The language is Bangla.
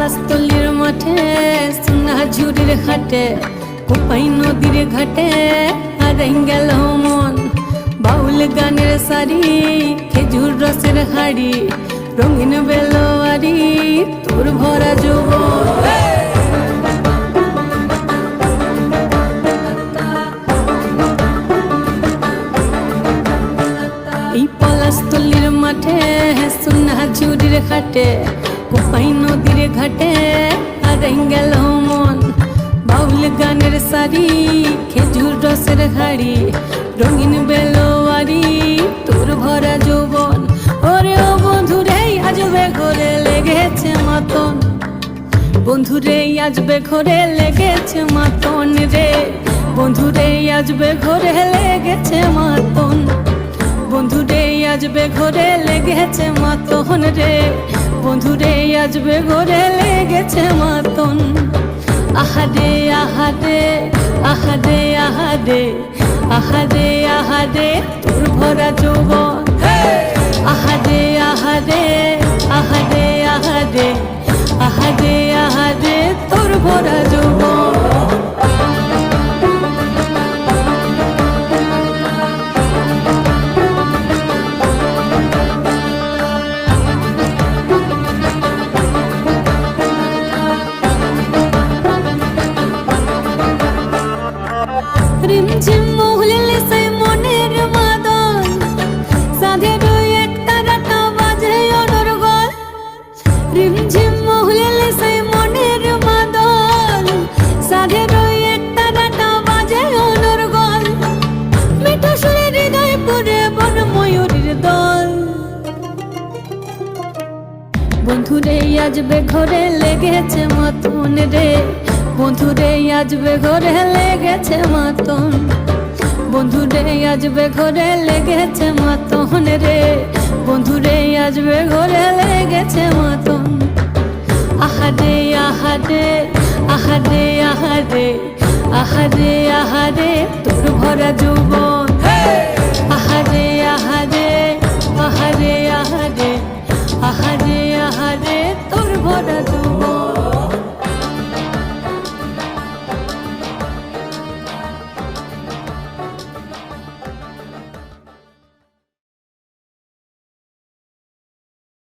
পলাশতলির মাঠে সোনা ঝুড়ির ঘাটে কোপাই নদীর ঘাটে হারাই গেল মন বাউল গানের শাড়ি খেজুর রসের হাড়ি রঙিন বেলোয়ারি তোর ভরা যৌবন এই পলাশতলির মাঠে সোনা ঝুড়ির ঘাটে কোপাই নদীর ঘাটে হারাই গেল মন বাউল গানের শাড়ি খেজুর রসের হাড়ি রঙিন বেলোয়ারি তোর ভরা যৌবন ওরে ও বন্ধুরে আজবে ঘরে লেগেছে মাতন বন্ধুরে আজবে ঘরে লেগেছে মাতন রে বন্ধুরে আজবে ঘরে লেগেছে মাতন বন্ধুরে আজবে ঘরে লেগেছে মাতন রে বন্ধুরে আজবে ঘরে লেগেছে মাতন আহারে আহারে আহারে আহারে আহারে আহারে তোর ভরা যৌবন আহারে আহারে আহারে আহারে আহারে আহারে তোর ভরা যৌবন রিমঝিম মহুলিলে সেই মনের মাদন সাধের এক তারাটা বাজে অনর্গল রিমঝিম মহুলিলে সেই মনের মাদন সাধের এক তারাটা বাজে অনর্গল মিঠা সুরে হৃদয় পুরে বন ময়ূরীর দল বন্ধুরে আজবে ঘরে লেগেছে মতন রে বন্ধুরে আজবে ঘরে লেগেছে মাতন বন্ধুরে আজবে ঘরে লেগেছে মাতন রে বন্ধুরে আজবে ঘরে লেগেছে মাতন আহারে আহারে আহারে আহারে আহারে আহারে তোর ভরা যৌবন